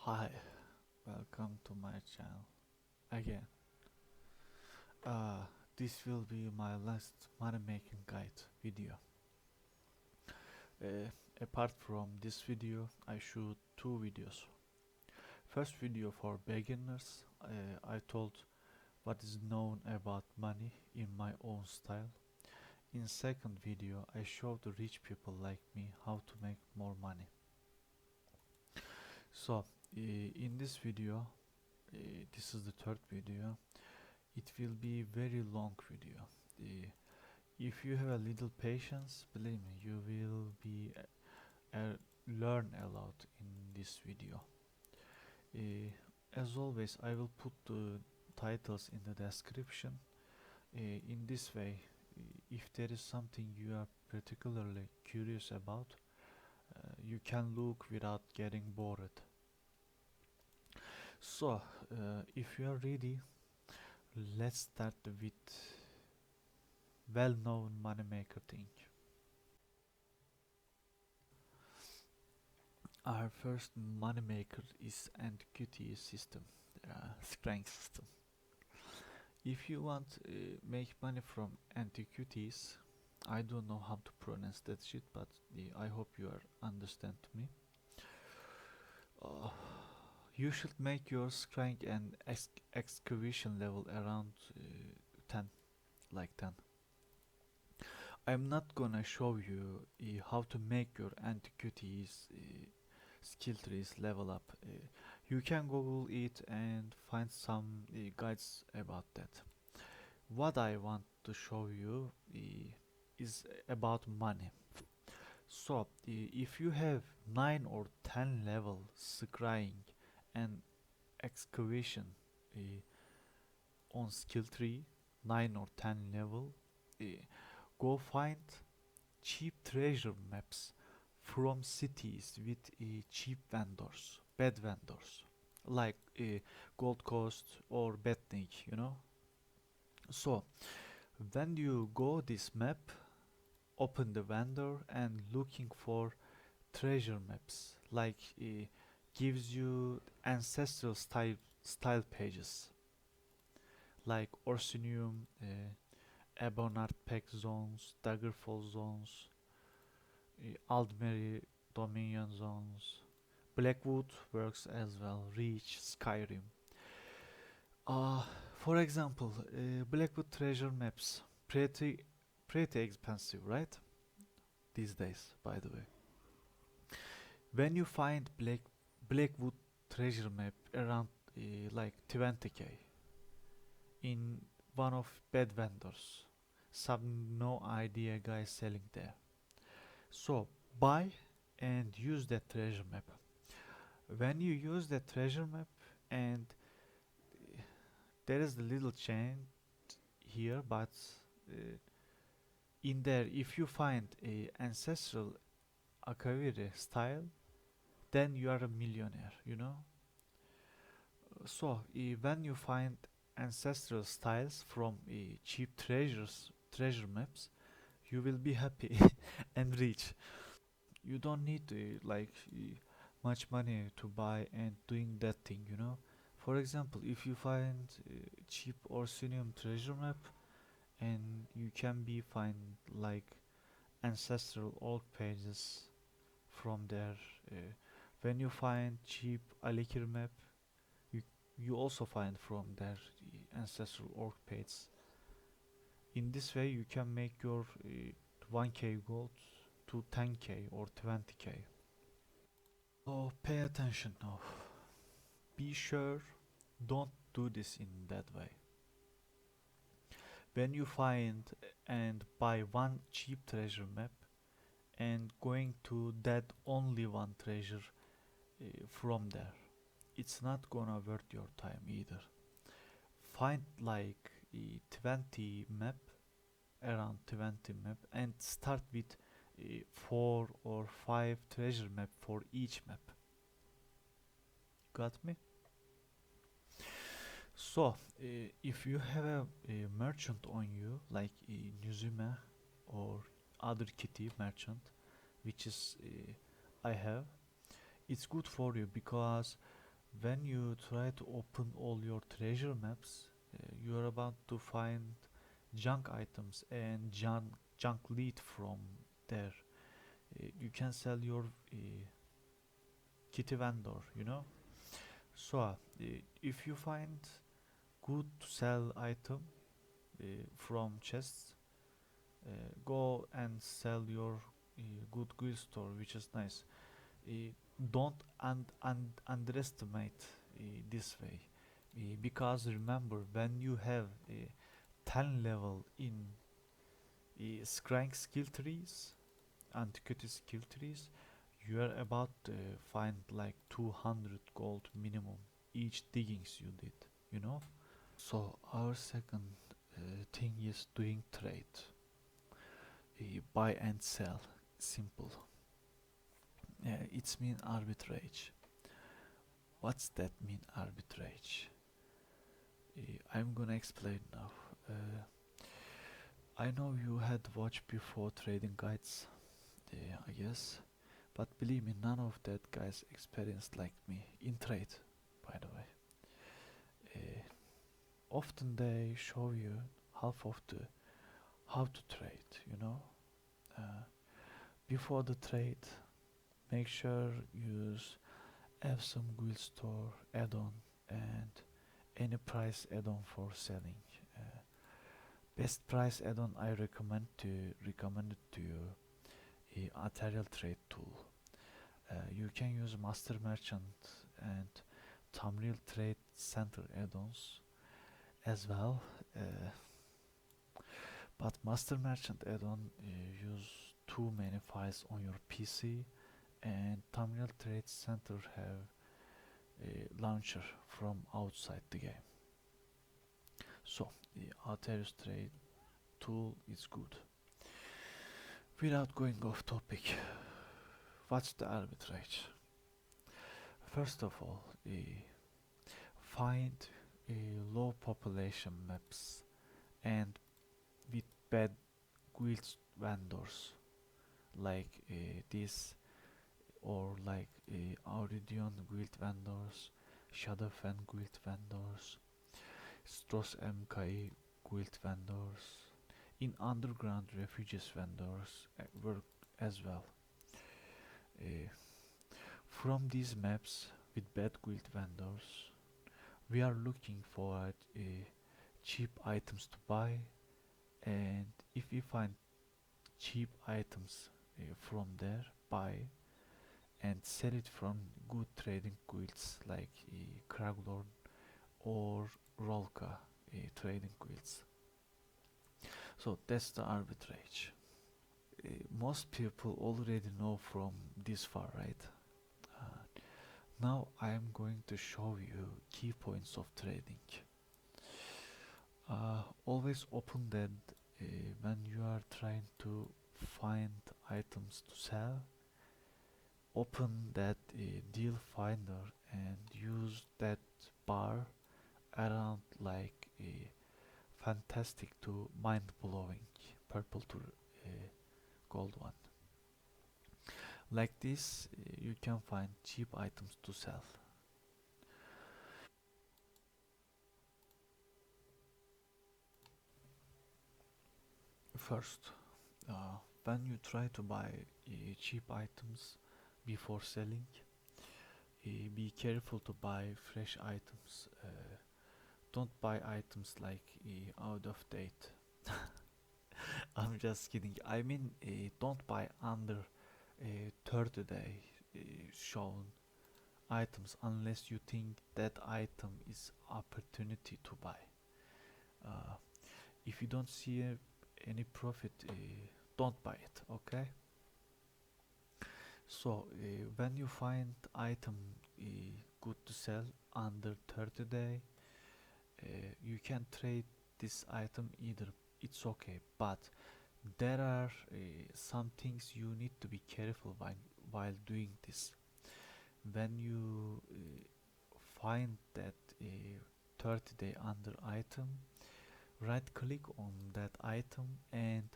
Hi, welcome to my channel again. Uh, this will be my last money making guide video. Apart from this video, I shoot two videos. First video for beginners, I told what is known about money in my own style. In second video, I showed the rich people like me how to make more money. So, in this video, this is the third video. It will be very long video. If you have a little patience, believe me, you will be learn a lot in this video. As always, I will put the titles in the description. In this way, if there is something you are particularly curious about, you can look without getting bored. So, if you are ready, let's start with well-known moneymaker thing. Our first moneymaker is Antiquity system, strength system. If you want make money from antiquities, I don't know how to pronounce that shit, but I hope you are understand me. Uh, you should make your strength and excavation level around 10, like 10. I'm not gonna show you how to make your antiquities skill trees level up. You can Google it and find some guides about that. What I want to show you is about money. So, if you have 9 or 10 level scrying and excavation on skill tree, 9 or 10 level, uh, go find cheap treasure maps from cities with cheap vendors, bad vendors, like Gold Coast or Betnik, you know. So when you go this map, open the vendor and looking for treasure maps, like gives you ancestral style pages, like Orsinium, Ebonart Peak zones, Daggerfall zones, Aldmeri Dominion zones. Blackwood works as well, Reach, Skyrim. Uh, for example, Blackwood treasure maps, pretty expensive, right? These days, by the way. When you find Blackwood treasure map around like 20k in one of bad vendors, some no idea guy selling there. So buy and use that treasure map. When you use that treasure map, and there is the little chain here, but uh, in there, if you find a ancestral Akaviri style, then you are a millionaire, you know. So when you find ancestral styles from cheap treasure maps, you will be happy and rich. You don't need like much money to buy and doing that thing, you know. For example, if you find cheap Orsinium treasure map, and you can be find like ancestral old pages from there. When you find cheap Alikir map, you you also find from there ancestral orc pages. In this way, you can make your 1k gold to 10k or 20k. So pay attention now. Be sure, don't do this in that way. When you find and buy one cheap treasure map and going to that only one treasure from there, it's not gonna worth your time either. Find like 20 map, around 20 map, and start with 4 or 5 treasure map for each map. Got me? So if you have a merchant on you, like Nuzuma or other kitty merchant, which is I have, it's good for you because When you try to open all your treasure maps, you are about to find junk items and junk lead from there. You can sell your kitty vendor, you know. So if you find good to sell item from chests, go and sell your good guild store, which is nice. uh, don't underestimate this way, because remember, when you have 10 level in scrank skill trees, antiquity skill trees, you are about to find like 200 gold minimum each diggings you did, you know. So our second thing is doing trade, buy and sell, simple. It's mean arbitrage. What's that mean, arbitrage? I'm gonna explain now. Uh, I know you had watched before trading guides, I guess, but believe me, none of that guys experienced like me in trade, by the way. Often they show you half of the how to trade, you know. Uh, Before the trade, make sure use have some guild store add-on and any price add-on for selling. Uh, Best price add-on I recommend it to you, Ethereal Trade Tool. You can use Master Merchant and Tamriel Trade Center add-ons as well. Uh, but Master Merchant add-on use too many files on your PC, and Tamriel Trade Center have a launcher from outside the game. So the Atheros Trade tool is good. Without going off topic, what's the arbitrage? First of all, find low population maps and with bad guild vendors like this, or like Auridion guild vendors, Shadowfen guild vendors, Stros MKI guild vendors, in underground refugees vendors work as well. Uh, from these maps with bad guild vendors, we are looking for cheap items to buy, and if we find cheap items from there, buy and sell it from good trading guilds like Kraglorn or Rolka trading guilds. So that's the arbitrage. Most people already know from this far, right? Uh, Now I am going to show you key points of trading. Always open that when you are trying to find items to sell. Open that deal finder and use that bar around like fantastic to mind blowing, purple to gold one. Like this, you can find cheap items to sell. First, when you try to buy cheap items before selling, be careful to buy fresh items. Don't buy items like out of date. I'm just kidding. I mean, don't buy under 30 day shown items unless you think that item is opportunity to buy. Uh, if you don't see any profit, don't buy it. Okay. So when you find item good to sell under 30 day, you can trade this item either. It's okay, but there are some things you need to be careful while doing this. When you find that 30 day under item, right click on that item and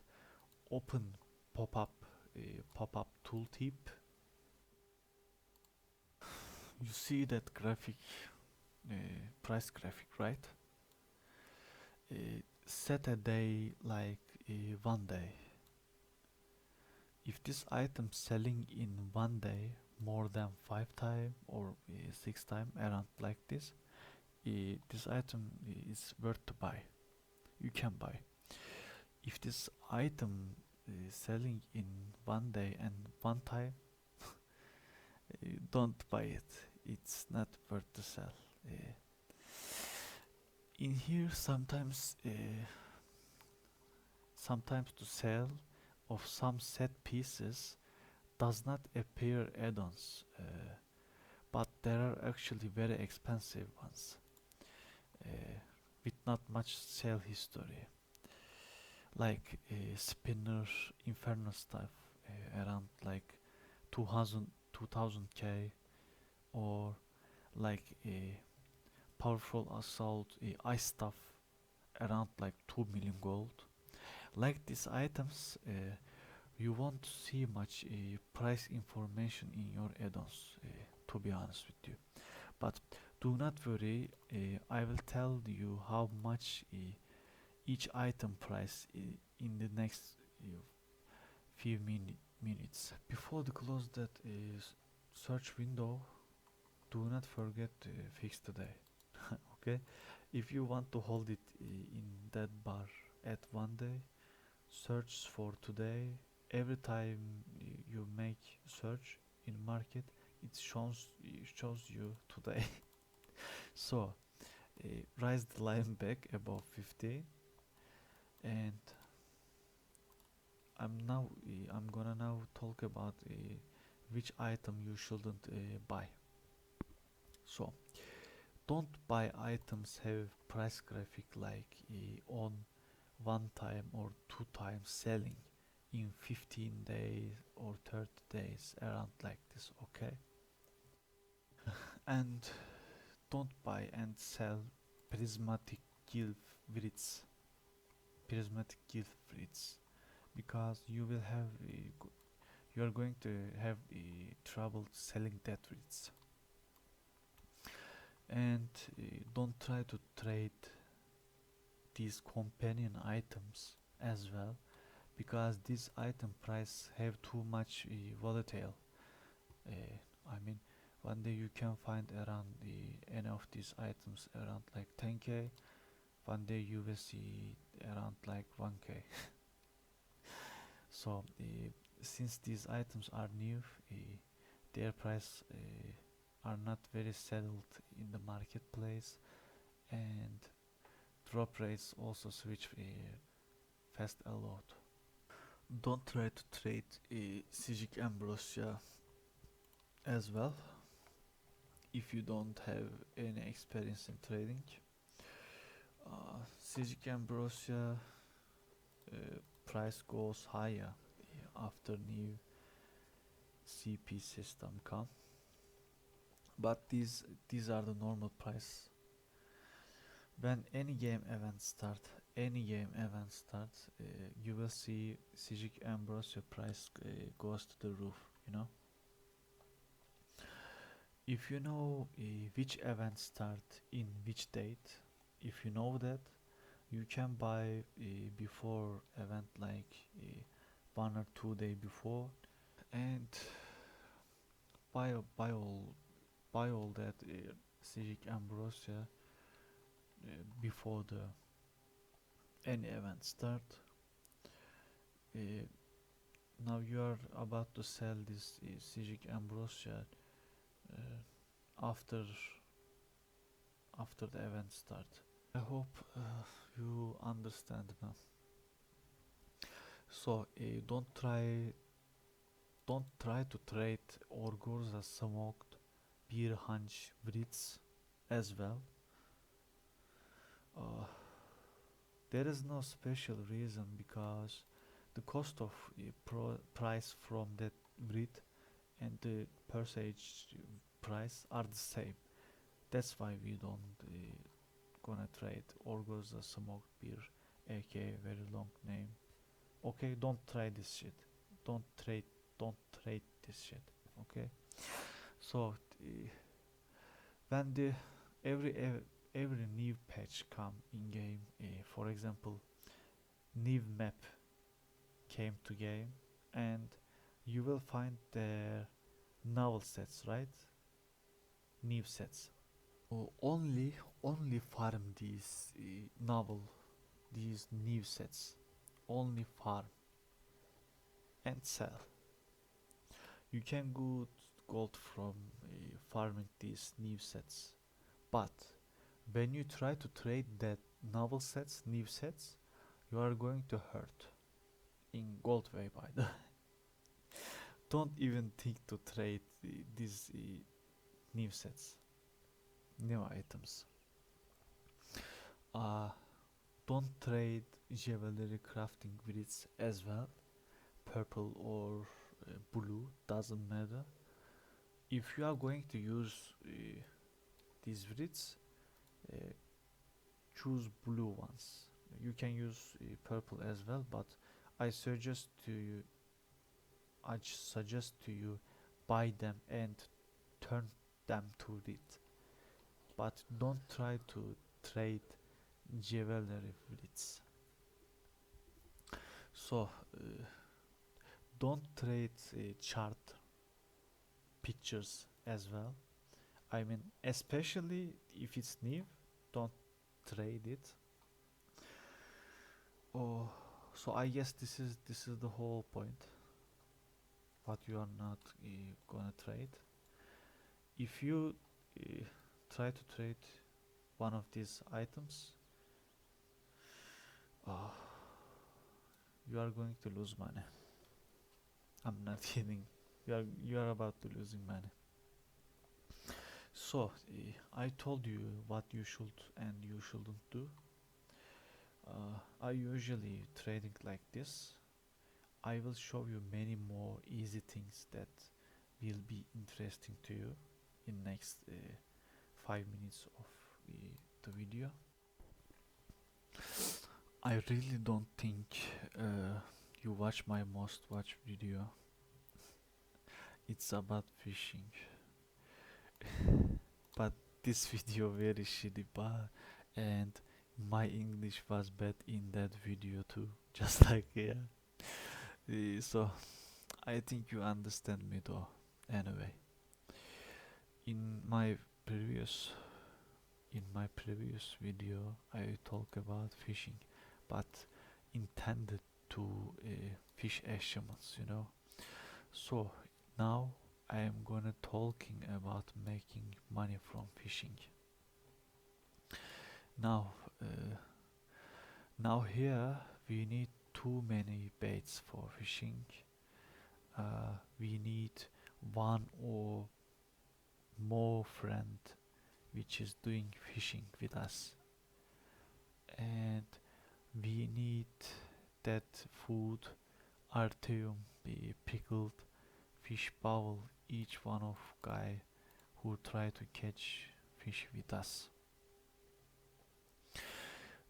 open pop-up pop-up tooltip. You see that graphic, uh, price graphic, right? Set a day like 1 day. If this item selling in 1 day more than 5 time or 6 time around like this item is worth to buy. You can buy. If this item is selling in 1 day and 1 time, don't buy it. It's not worth to sell. Uh, in here, sometimes to sell of some set pieces does not appear add-ons, but there are actually very expensive ones uh, with not much sale history, like Spinner Inferno stuff around like 2000k, or like Powerful Assault Ice stuff around like 2 million gold. Like these items, you won't see much price information in your add-ons, to be honest with you. But do not worry, I will tell you how much each item price in the next uh, few minutes. Before the close that search window, do not forget to fix today. Okay, if you want to hold it in that bar at 1 day, search for today. Every time you make search in market, it shows you today. So rise the line back above 50, and I'm gonna now talk about which item you shouldn't buy. So don't buy items have price graphic like on 1 time or 2 times selling in 15 days or 30 days around like this, okay? And don't buy and sell prismatic gilf wreaths, prismatic gilf wreaths, because you are going to have trouble selling that wreaths. And don't try to trade these companion items as well, because these item price have too much volatile. I mean, 1 day you can find around any of these items around like 10k. 1 day you will see around like 1k. So since these items are new, their price are not very settled in the marketplace, and drop rates also switch fast a lot. Don't try to trade Sijic Ambrosia as well if you don't have any experience in trading. Sijic Ambrosia uh, price goes higher after new CP system come, but these are the normal price. When any game event starts, you will see Sijic Ambrosia price goes to the roof, you know. If you know which event start in which date, if you know that, you can buy before event like 1 or 2 day before, and buy all that Sijic Ambrosia before the any event start. Uh, Now you are about to sell this Sijic Ambrosia after the event start. I hope you understand now. So don't try to trade Orgurza smoked beer hunch wreaths as well. Uh, there is no special reason, because the cost of price from that wreath and the percentage price are the same. That's why we don't gonna trade Orgurza smoked beer, aka very long name. Okay, don't try this shit. Don't trade don't trade this shit. Okay. So when the every ev- every new patch come in game, for example, new map came to game, and you will find their novel sets, right? New sets. Only farm these novel, these new sets. Only farm and sell. You can go gold from farming these new sets, but when you try to trade that novel sets, new sets, you are going to hurt in gold way by the. Don't even think to trade these new sets, new items. Uh, don't trade jewelry crafting grids as well. Purple or blue doesn't matter. If you are going to use these grids, uh, choose blue ones. You can use purple as well, but I suggest to you I suggest to you buy them and turn them to it, but don't try to trade jewelry grids. So don't trade chart pictures as well. I mean, especially if it's new, don't trade it. Oh, so I guess this is the whole point. What you are not gonna trade. If you uh, try to trade one of these items, uh, you are going to lose money. I'm not kidding. You are about to losing money. So I told you what you should and you shouldn't do. I usually trading like this. I will show you many more easy things that will be interesting to you in next 5 minutes of the video. I really don't think you watch my most watched video. It's about fishing, but this video very shitty, but and my English was bad in that video too, just like yeah. So I think you understand me though. Anyway, in my previous in my previous video, I talk about fishing, but intended to fish achievements, you know. So now I am gonna talking about making money from fishing. Now, uh, now here we need too many baits for fishing. We need one or more friend which is doing fishing with us, and we need that food, artium, be pickled fish bowl, each one of guy who try to catch fish with us.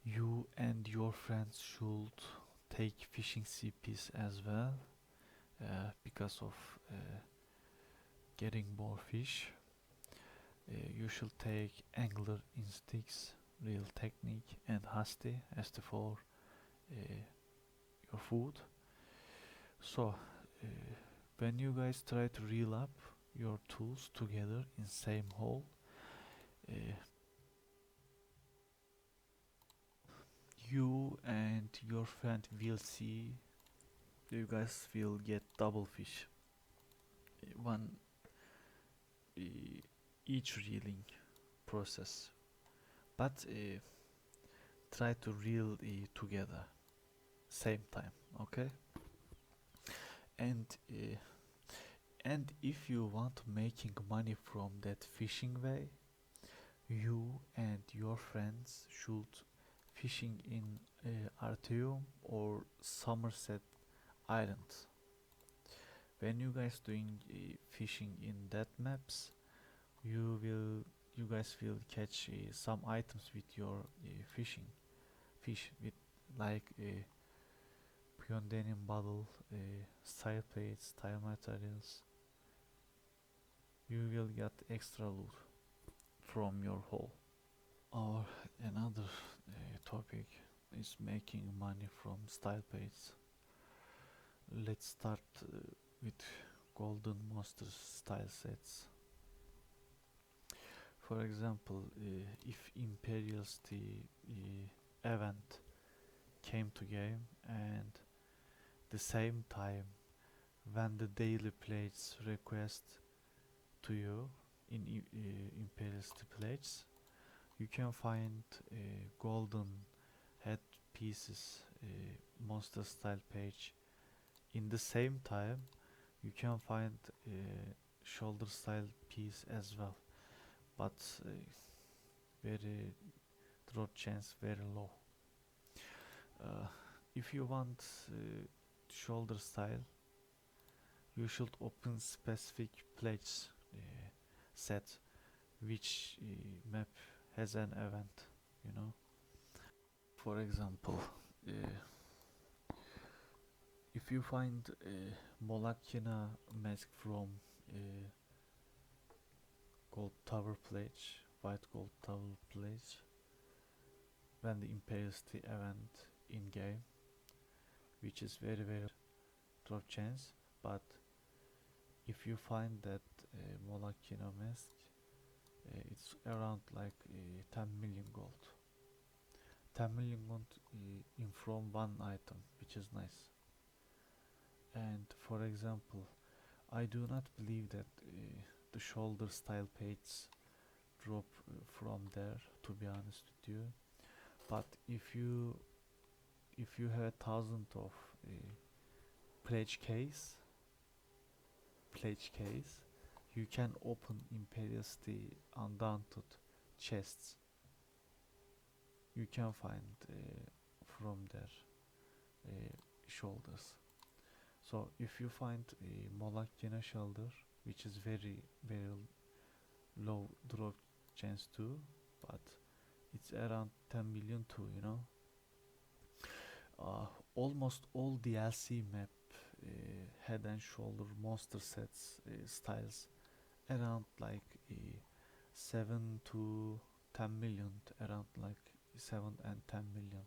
You and your friends should take fishing CPs as well, because of getting more fish. You should take angler instincts, real technique, and hasty as the for your food. So uh, when you guys try to reel up your tools together in same hole, uh, you and your friend will see you guys will get double fish. One uh, each reeling process, but try to reel together same time, okay? And and if you want making money from that fishing way, you and your friends should fishing in Artium or Somerset Island. When you guys doing fishing in that maps, you guys will catch some items with your fishing fish with like Pyondenin bottle, style plates, tire materials. You will get extra loot from your hole. Or another topic is making money from style pages. Let's start with Golden Monsters style sets. For example, if Imperiality event came to game and the same time when the daily pledge request to you in Imperiality pledge, you can find golden head pieces monster style page. In the same time, you can find shoulder style piece as well, but very drop chance very low. Uh, if you want shoulder style, you should open specific pledge set which map has an event, you know. For example, if you find Molakina mask from gold tower pledge, white gold tower pledge, when the Imperiality event in game, which is very drop chance, but if you find that Molakina mask, it's around like 10 million gold. 10 million gold in from one item, which is nice. And for example, I do not believe that the shoulder style page drop from there, to be honest with you. But if you have a thousand of pledge case, you can open Imperiality Undaunted chests. You can find from their shoulders. So if you find a Molakina shoulder, which is very low drop chance too, but it's around 10 million too, you know. Almost all DLC map head and shoulder monster sets styles around like 7 to 10 million, around like 7 and 10 million.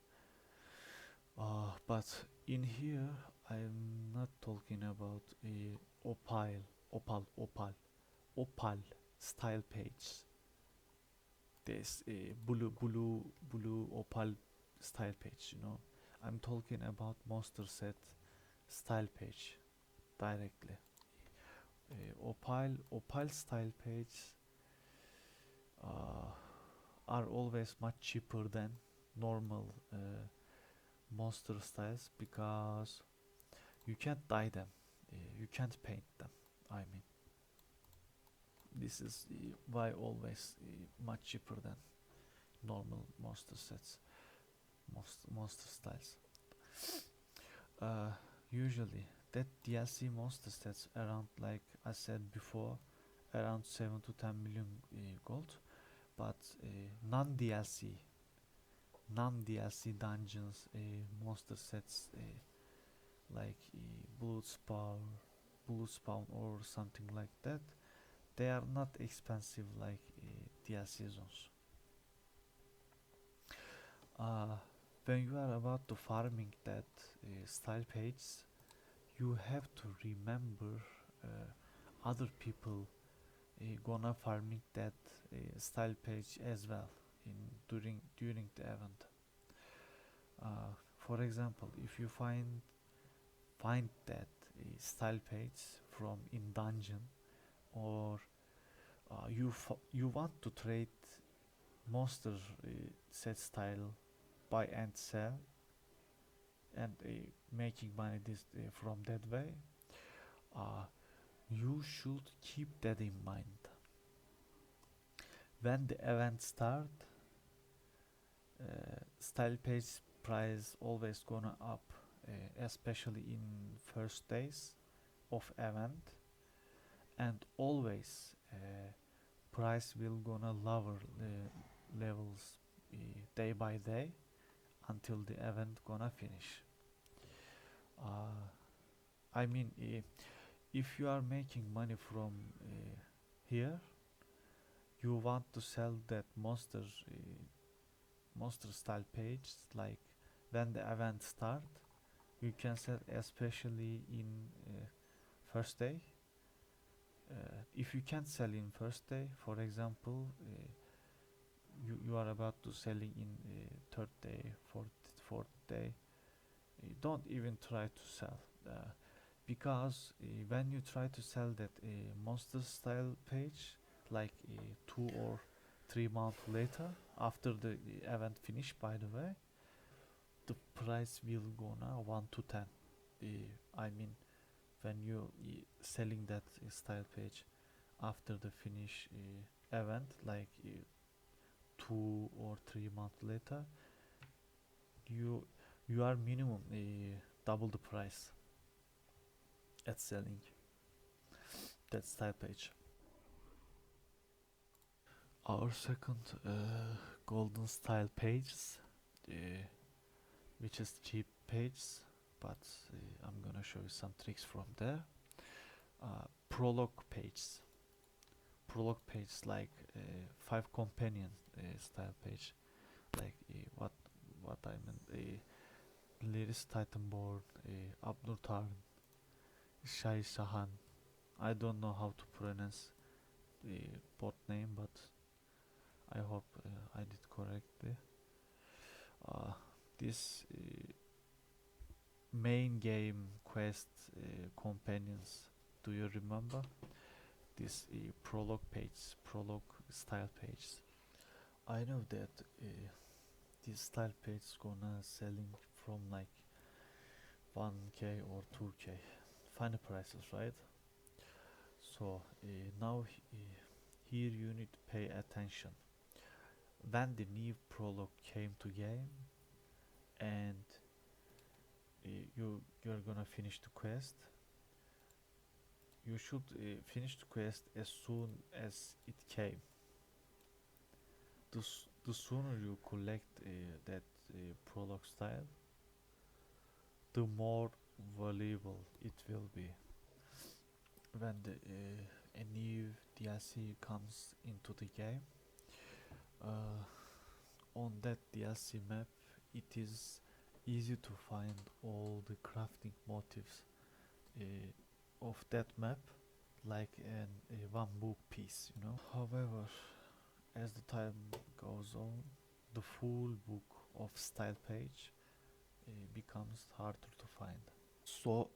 But in here I'm not talking about a opal style page. This blue opal style page, you know. I'm talking about monster set style page directly. Opal style page uh, are always much cheaper than normal monster styles because you can't dye them, you can't paint them. I mean, this is why always much cheaper than normal monster sets, monster styles. Usually, that DLC monster sets around, like I said before, around 7 to 10 million gold, but non DLC dungeons monster sets like Blood Spawn or something like that, they are not expensive like DLC zones. Uh, when you are about to farming that style page, you have to remember other people gonna farming that style page as well in during the event. For example, if you find that style page from in dungeon, or you want to trade monster set style, buy and sell, and making money this from that way, uh, you should keep that in mind. When the event start, style page price always gonna up, especially in first days of event, and always price will gonna lower levels day by day until the event gonna finish. uh, I mean, if you are making money from here, you want to sell that monster style page, like when the event start, you can sell especially in first day. If you can't sell in first day, for example, you are about to selling in third day, fourth day, don't even try to sell, because when you try to sell that monster style page, like 2 or 3 months later, after the event finish, by the way, the price will go now 1 to 10. I mean, when you selling that style page after the finish event, like 2 or 3 months later, you you are minimum double the price at selling that style page. Our second golden style pages, uh, which is cheap page, but I'm gonna show you some tricks from there. Prologue page, like five companion style page, like what I mean, Liris Titanborn, Abnur Tarn, Shai Shahan. I don't know how to pronounce the bot name, but I hope I did correctly. This main game quest companions. Do you remember this prologue style page? I know that this style page is gonna selling from like 1k or 2k. Funny prices, right? So now here you need to pay attention. When the new prologue came to game and you're gonna finish the quest, you should finish the quest as soon as it came. The sooner you collect that prologue style, the more valuable it will be. When a new DLC comes into the game, uh, on that DLC map, it is easy to find all the crafting motifs of that map, like a one book piece. However, as the time goes on, the full book of style page becomes harder to find. So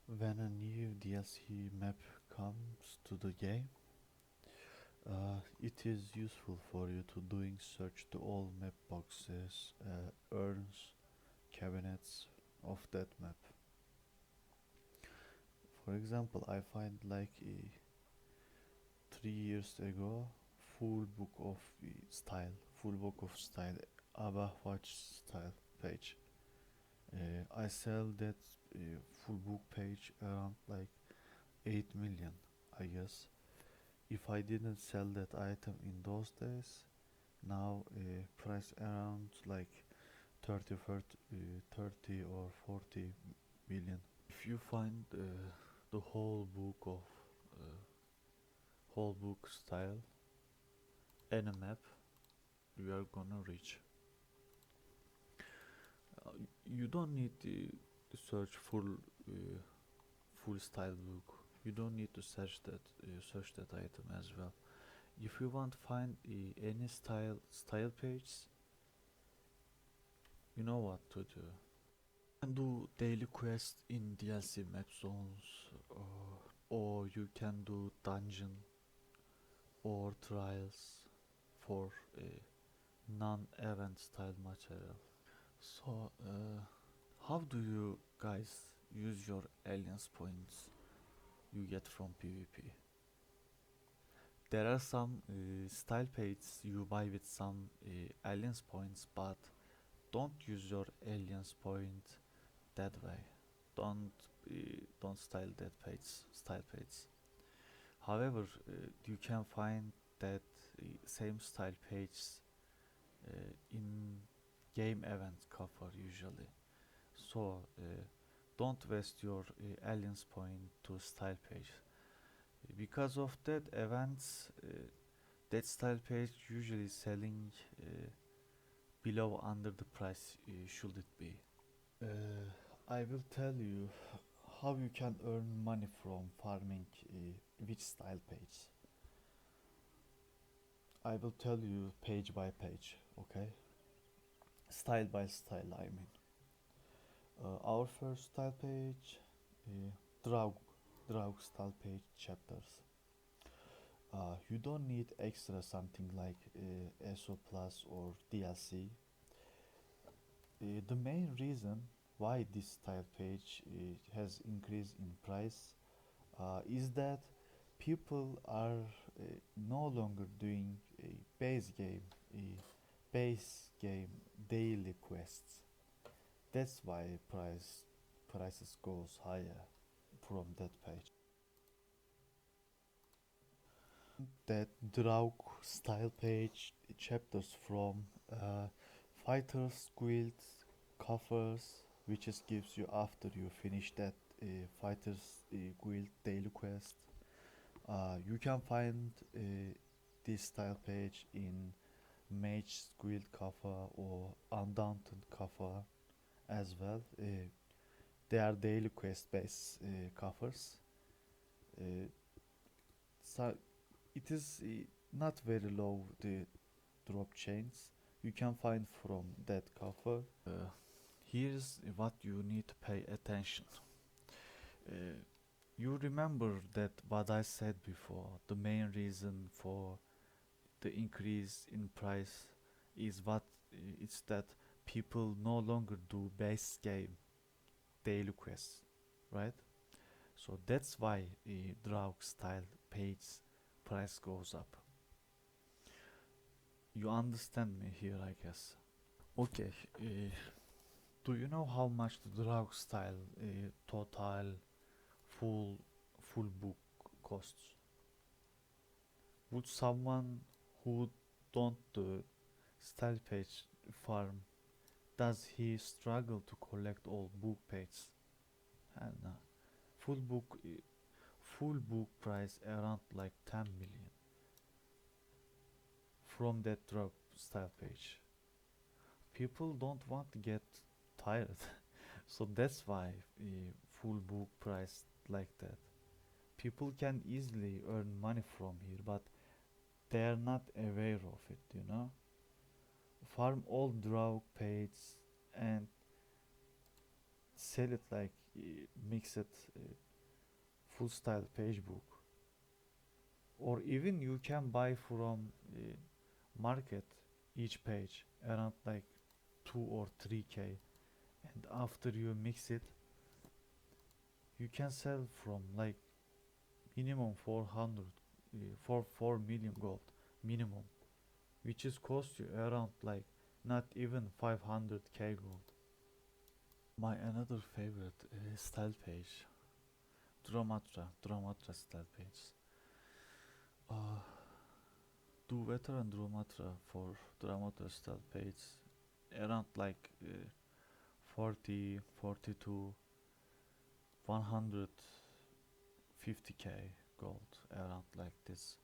when a new DLC map comes to the game, it is useful for you to doing search to all map boxes, urns, cabinets of that map. For example, I find like 3 years ago full book of style, Abba watch style page. I sell that full book page around like 8 million, I guess. If I didn't sell that item in those days, now price around like 30 or 40 million. If you find the whole book style and a map, you are gonna reach. Uh, you don't need to search full style book. You don't need to search that item as well. If you want to find any style page, you know what to do. You can do daily quests in DLC map zones, or you can do dungeon or trials for non-event style material. So, how do you guys use your aliens points you get from PvP? There are some style pages you buy with some aliens points, but don't use your aliens point that way. Don't don't style page. However, you can find that same style page in game event cover usually. So don't waste your aliens point to style page. Because of that events, that style page usually selling below under the price should it be. I will tell you how you can earn money from farming which style page. I will tell you page by page, okay? Style by style, I mean. Our first style page, uh, Draug, Draug style page chapters. You don't need extra something like SO Plus or DLC. The main reason why this style page has increased in price is that people are no longer doing a base game daily quests. That's why prices goes higher from that page. That Draug style page chapters from fighters, guilds, coffers, which just gives you after you finish that fighters guild daily quest. You can find this style page in Mage Guild Kaffa or Undaunted Kaffa as well. They are daily quest based coffers. Uh, so it is not very low the drop chains you can find from that cover. Here's what you need to pay attention. Uh, you remember that what I said before, the main reason for the increase in price is what it's that people no longer do base game daily quests, right? So that's why Draug style page price goes up. You understand me here, I guess. Okay, do you know how much the Draug style total full full book costs? Would someone who don't do style page farm, does he struggle to collect all book pages? And full book full book price around like 10 million from that drug style page. People don't want to get tired, so that's why full book price like that. People can easily earn money from here, but they are not aware of it, you know. Farm all drug pages and sell it like mix it full style page book, or even you can buy from market each page around like 2 or 3k, and after you mix it you can sell from like minimum 400 for 4 million gold minimum, which is cost you around like not even 500k gold. My another favorite style page, Dramatra style page. uh, do veteran Dramatra for Dramatra style page around like 40 42 150k gold around like this,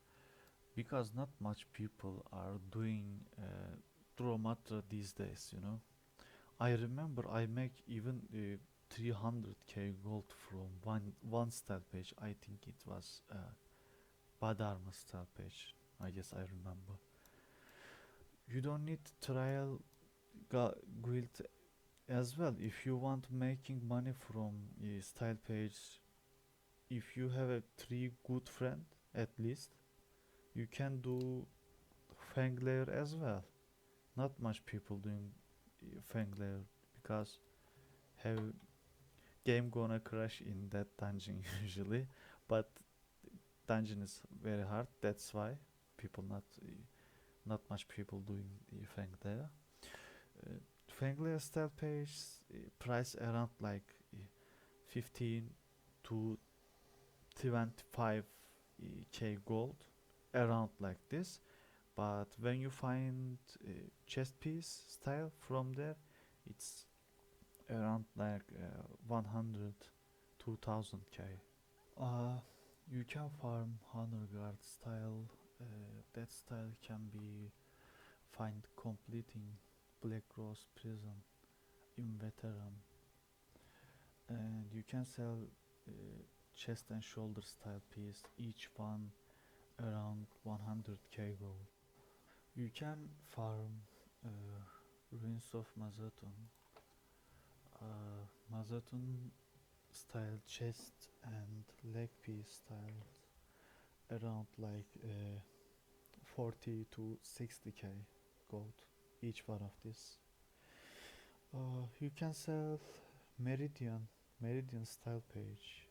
because not much people are doing Dramatra these days, you know. I remember I make even 300k gold from one style page. I think it was Badarma style page. I guess I remember. You don't need trial guild as well if you want making money from style page. If you have a three good friend at least, you can do Fanglair as well. Not much people doing Fanglair because have game gonna crash in that dungeon usually, but dungeon is very hard. That's why people not much people doing Fanglair. Uh, Fanglair style page price around like 15 to 25k gold around like this, but when you find chest piece style from there, it's around like 100 2000k. uh, You can farm honor guard style. That style can be find completing Black Rose Prison in Veteran, and you can sell uh, chest and shoulder style piece, each one around 100k gold. You can farm uh, Ruins of Mazatun, Mazatun style chest and leg piece style around like 40 to 60k gold each one of this. You can sell Meridian style page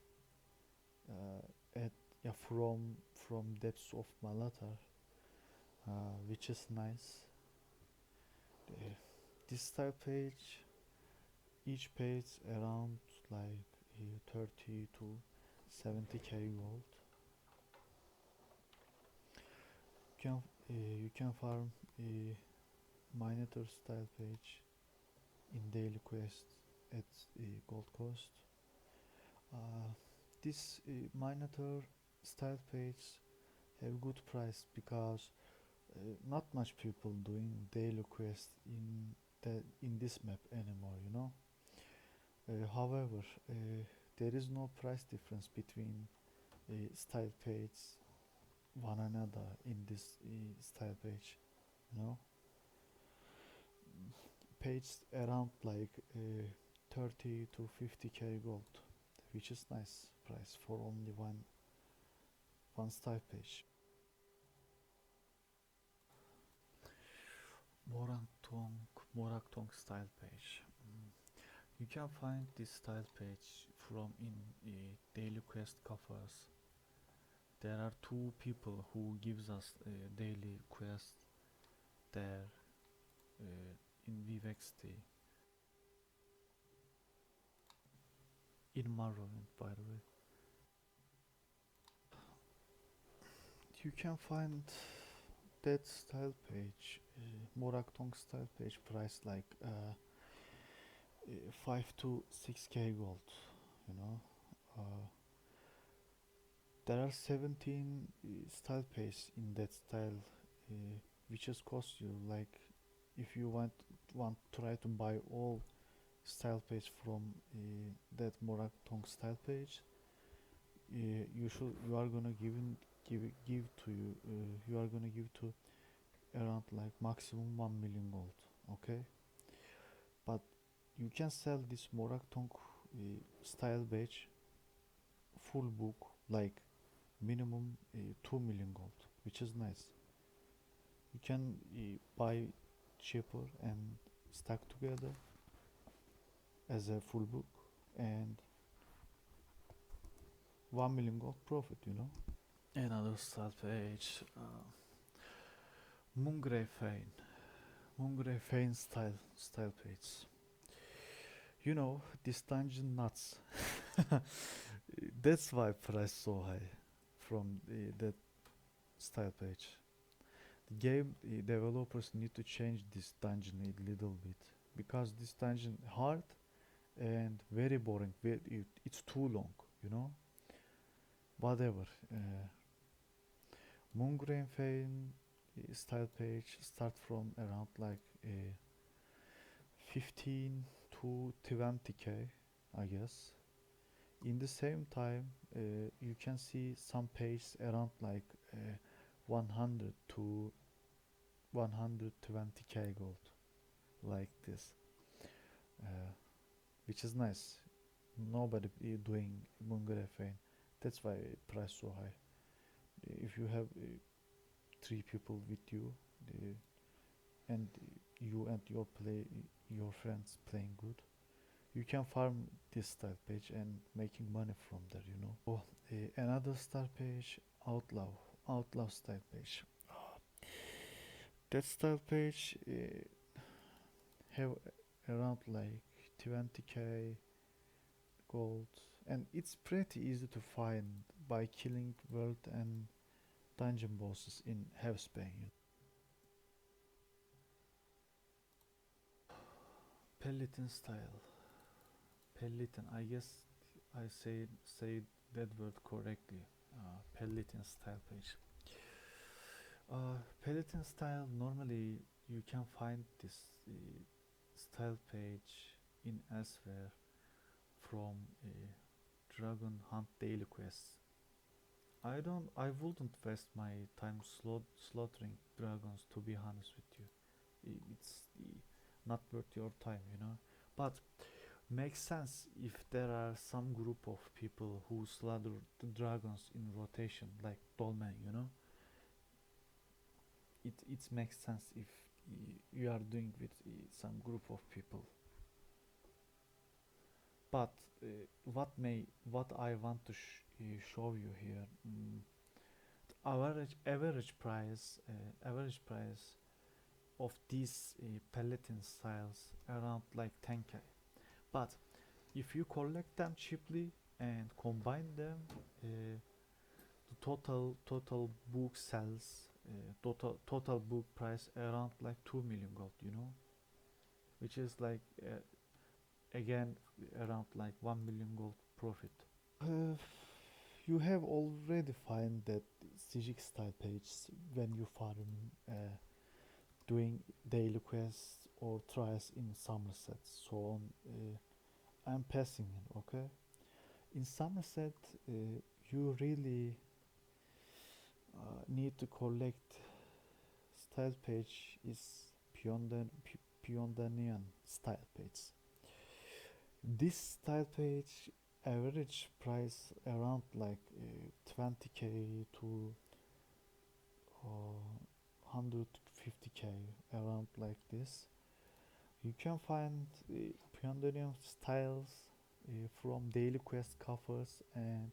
at yeah, from depths of Malatar, which is nice. Uh, this style page, each page around like 30 to 70k gold. You can farm a Minotaur style page in daily quest at gold cost. Uh, this Minotaur style page have good price because not much people doing daily quest in this map anymore. However, there is no price difference between style page one another in this style page. You know, page around like 30 to 50k gold, which is nice price for only one style page. Moragtong Moragtong style page. You can find this style page from in daily quest covers. There are two people who gives us daily quest there in VVXT in Morrowind, by the way. You can find that style page, Moragtong style page price like 5 to 6k gold. You know, uh, there are 17 style pages in that style, which just cost you like if you want to try to buy all style page from that Moratong style page, you are gonna give to you are gonna give to around like maximum 1 million gold. Okay, but you can sell this Moratong style page full book like minimum 2 million gold, which is nice. You can buy cheaper and stack together as a full book and 1 million gold profit. Another style page, Moongrave Fane style page. This dungeon nuts. That's why price so high from that style page. The game developers need to change this dungeon a little bit because this dungeon hard and very boring. It's too long, you know. Whatever. Moongrain Fane style page start from around like 15 to 20k, I guess. In the same time, you can see some page around like 100 to 120k gold, like this, uh, which is nice. Nobody doing Moongrave Fane. That's why price so high. If you have 3 people with you, uh, and you and your friends playing good, you can farm this style page and making money from there. Oh, another style page, outlaw style page. That style page have around like 20k gold, and it's pretty easy to find by killing world and dungeon bosses in Heavsbane. Peloton style. Peloton. I guess I say that word correctly. Peloton style page. Peloton style, normally you can find this style page in elsewhere from Dragon Hunt Daily Quest. I wouldn't waste my time slaughtering dragons, to be honest with you. It's not worth your time, you know. But makes sense if there are some group of people who slaughter the dragons in rotation, like Dolmen, you know. It makes sense if you are doing with some group of people. But what I want to show you here, average price of these Peloton styles around like 10k. But if you collect them cheaply and combine them, the total book sells, total book price around like 2 million gold, you know, which is like again around like 1 million gold profit. Uh, you have already find that Sijik style page when you farm, doing daily quests or tries in Somerset. So on, I'm passing it. Okay, in Somerset, you really need to collect style page is Pyondanian style page. This style page average price around like 20k to 150k, around like this. You can find Pyondanian styles from daily quest covers and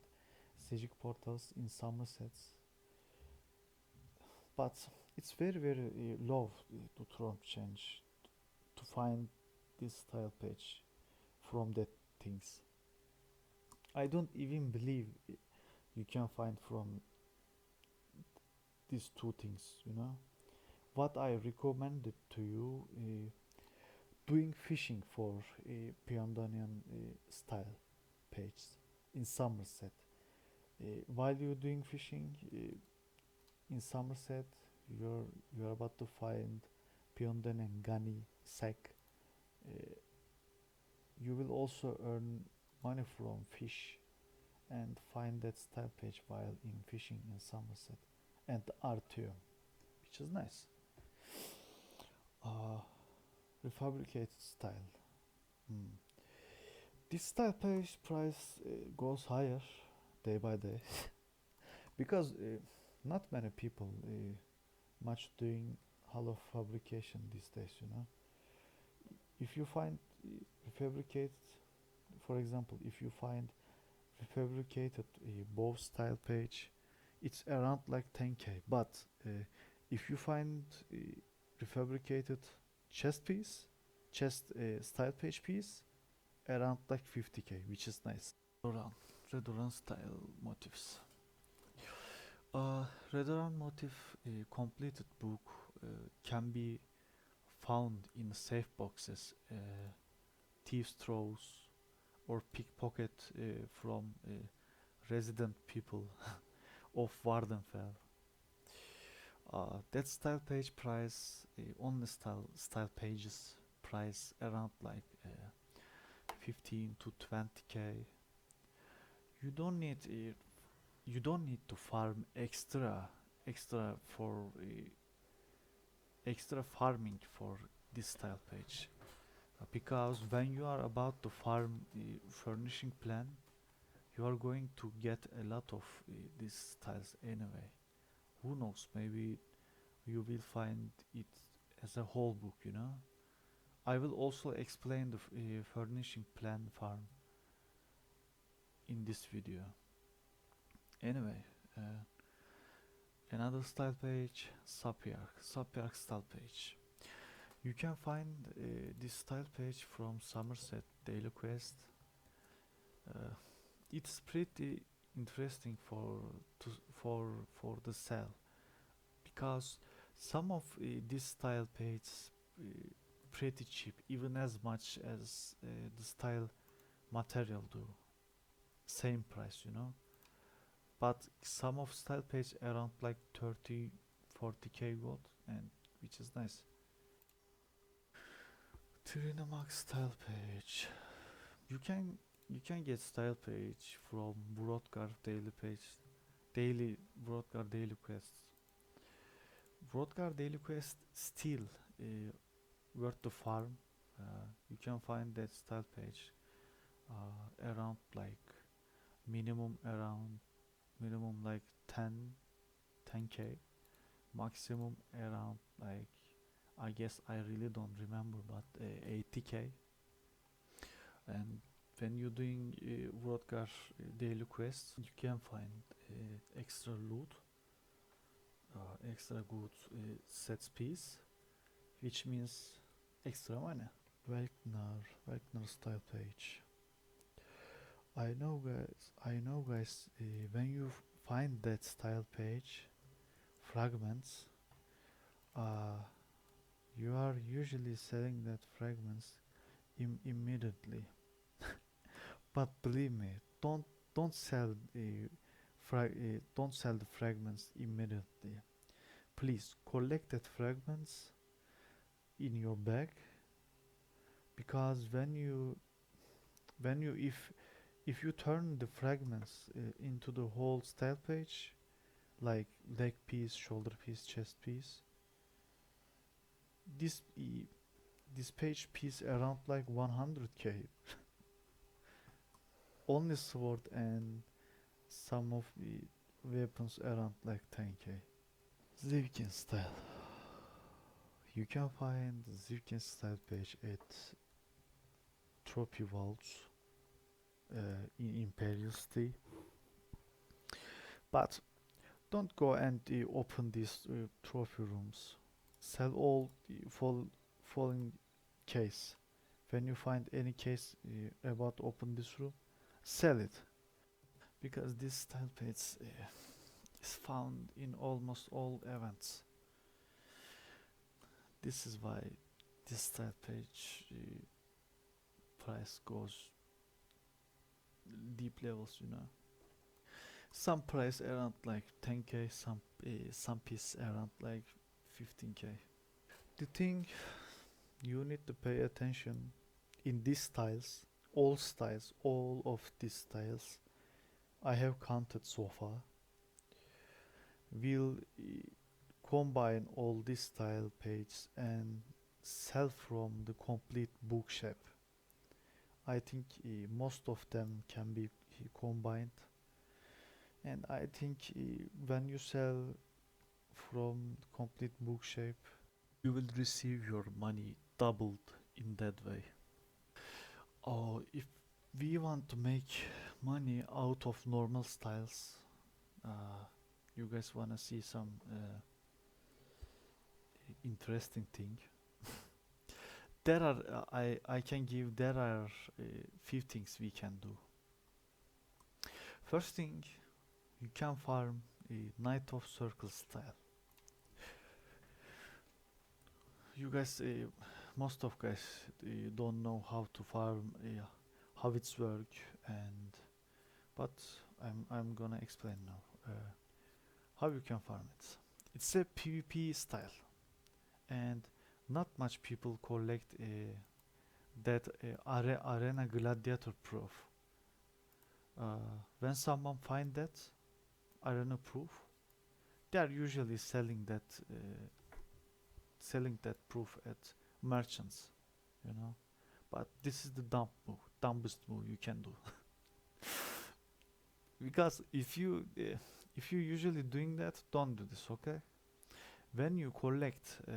Sejik portals in Somerset, but it's very low to Trump change to find this style page from that things. I don't even believe you can find from these two things, you know. What I recommended to you, doing fishing for Pyondanian style page in Somerset. While you're doing fishing in Somerset, you're about to find Pyondanian Gani sack. Uh, you will also earn money from fish and find that style page while in fishing in Somerset and Artyom, which is nice. Uh, Refabricated style. Hmm. This style page price goes higher day by day because not many people much doing hollow fabrication these days. You know, if you find fabricated, for example, if you find fabricated bow style page, it's around like 10k. But if you find refabricated chest piece, chest style page piece, around like 50k, which is nice. Redoran, Redoran style motifs. Uh, Redoran motif completed book can be found in safe boxes, thieves' throws, or pickpocket from resident people of Wardenfell. That style page price, only style pages price around like 15 to 20k. You don't need you don't need to farm extra for extra farming for this style page. Because when you are about to farm the furnishing plan, you are going to get a lot of these styles anyway. Who knows, maybe you will find it as a whole book, you know. I will also explain the furnishing plan farm in this video. Anyway, another style page, Sapiarch style page. You can find this style page from Somerset Daily Quest. Uh, it's pretty interesting for the sale because some of this style page uh, pretty cheap, even as much as the style material do. Same price, you know. but some of style page around like 30 40k gold, and which is nice. Trinamax style page. You can you can get style page from Broadcar daily page, daily Broadcar daily quests. Broadcar daily quest still worth the farm. You can find that style page around like minimum around minimum like 10k, maximum around like, I guess I really don't remember, but 80k. And when you're doing Broadcar daily quests, you can find extra loot, extra good set piece, which means extra money. Wagner style page. I know guys, when you find that style page, fragments, uh, you are usually selling that fragments immediately. But believe me, don't sell don't sell the fragments immediately. Please collect that fragments in your bag, because when you if you turn the fragments into the whole style page, like leg piece, shoulder piece, chest piece, this this page piece around like 100k. Only sword and some of the weapons around like 10k. Zivkin style. You can find Zivkin style page at Trophy Vaults in Imperial City. But don't go and open these trophy rooms. Sell all the falling case. When you find any case about open this room, sell it, because this style page is found in almost all events. This is why this style page price goes deep levels. Some price around like 10k, some piece around like 15k. The thing you need to pay attention in these styles, all of these styles I have counted so far, will combine all this style page and sell from the complete bookshop. I think most of them can be combined, and I think when you sell from the complete bookshop, you will receive your money doubled in that way. Oh, if we want to make money out of normal styles, uh, you guys wanna see some interesting thing? There are I can give there are few things we can do. First thing, you can farm a Knight of Circle style. You guys, most of guys don't know how to farm, how it's work, and but I'm gonna explain now how you can farm it. It's a PvP style, and not much people collect that arena gladiator proof. When someone find that arena proof, they are usually selling that proof at merchants, you know. But this is the dumbest move you can do. Because if you usually doing that, don't do this, okay? When you collect uh,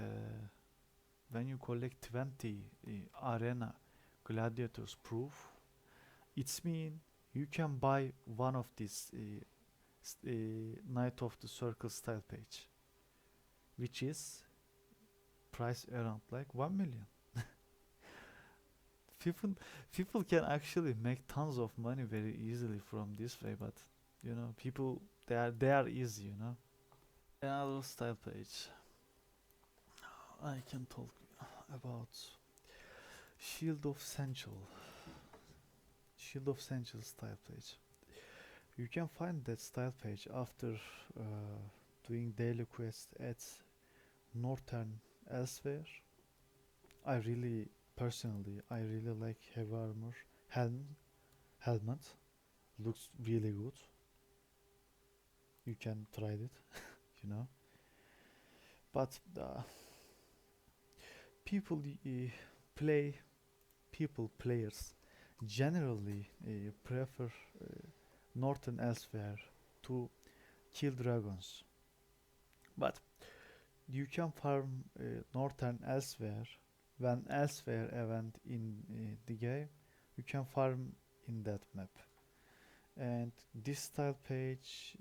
when you collect 20 arena gladiators proof, it's mean you can buy one of these Knight of the Circle style page, which is price around like 1 million. people people can actually make tons of money very easily from this way, but people, they are easy. Another style page I can talk about: Shield of Sensual. Shield of Sensual style page. You can find that style page after doing daily quest at Northern Elsewhere. I really, personally, I really like heavy armor helm helmet. Looks really good. You can try it, you know. But people play people players generally prefer Northern Elsewhere to kill dragons. But you can farm Northern Elsewhere when Elsewhere event in the game. You can farm in that map. And this style page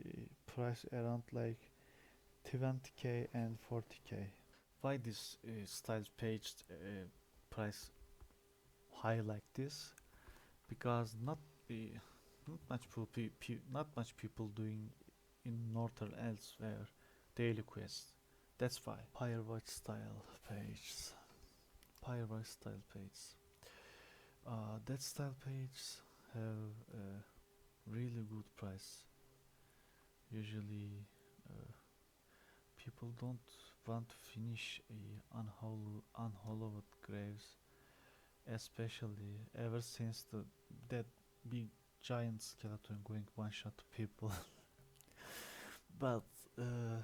price around like 20k and 40k. Why this style page price high like this? Because uh, not much not much people doing in Northern Elsewhere daily quest. That's why. Firewatch style page. Firewatch style page. That style page have a really good price. Usually, uh, people don't want to finish unhollowed graves, especially ever since that big giant skeleton going one shot to people. But uh,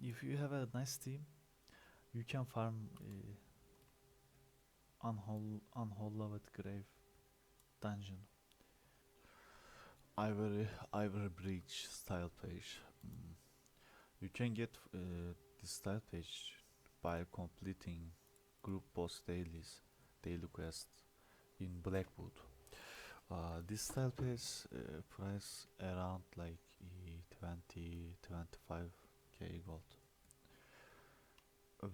if you have a nice team, you can farm unhollowed grave dungeon. Ivory Bridge style page. You can get this style page by completing group boss daily quests in Blackwood. This style page price around like 25k gold.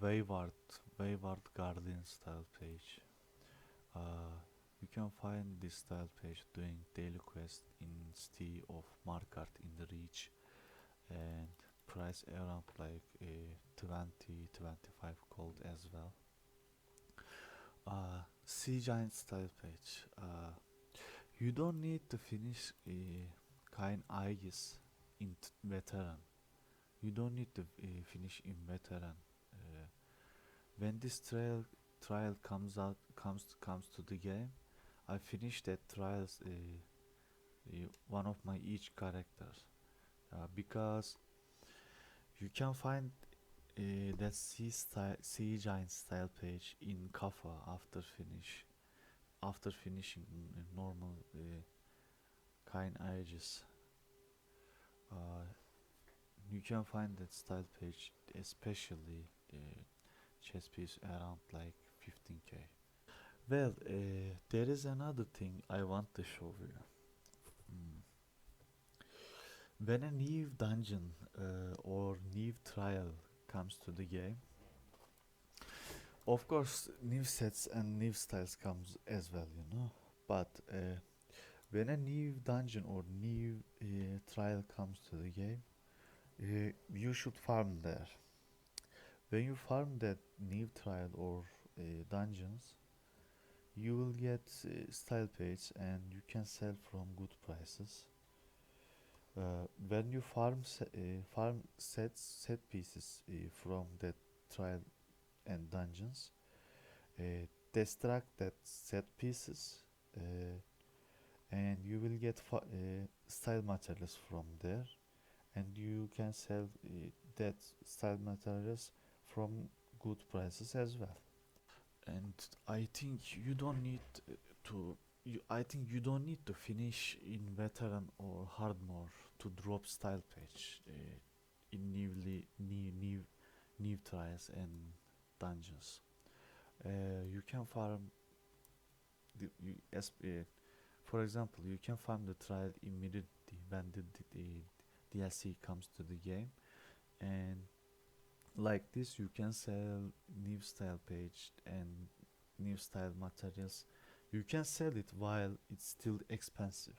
Wayward Wayward Guardian style page. Uh, you can find this style page doing daily quest in City of Markart in the Reach, and price around like 20-25 gold as well. Sea Giant style page. You don't need to finish Kain Aegis in veteran. You don't need to finish in veteran. Uh, when this trial comes to the game, I finished that trials one of my each characters because you can find that sea giant style page in Kafa after finishing normal kind ages. Uh, you can find that style page especially chess piece around like 15k. Well, there is another thing I want to show you. Mm. When a new dungeon or new trial comes to the game, of course, new sets and new styles comes as well, you know. But when a new dungeon or new trial comes to the game, you should farm there. When you farm that new trial or dungeons, you will get style page and you can sell from good prices. When you farm set pieces from that trial and dungeons, destruct that set pieces, and you will get style materials from there, and you can sell that style materials from good prices as well. And I think you don't need to I think you don't need to finish in veteran or hard mode to drop style patch in new trials and dungeons. You can farm for example, you can farm the trial immediately when the DLC comes to the game, and like this you can sell new style page and new style materials. You can sell it while it's still expensive.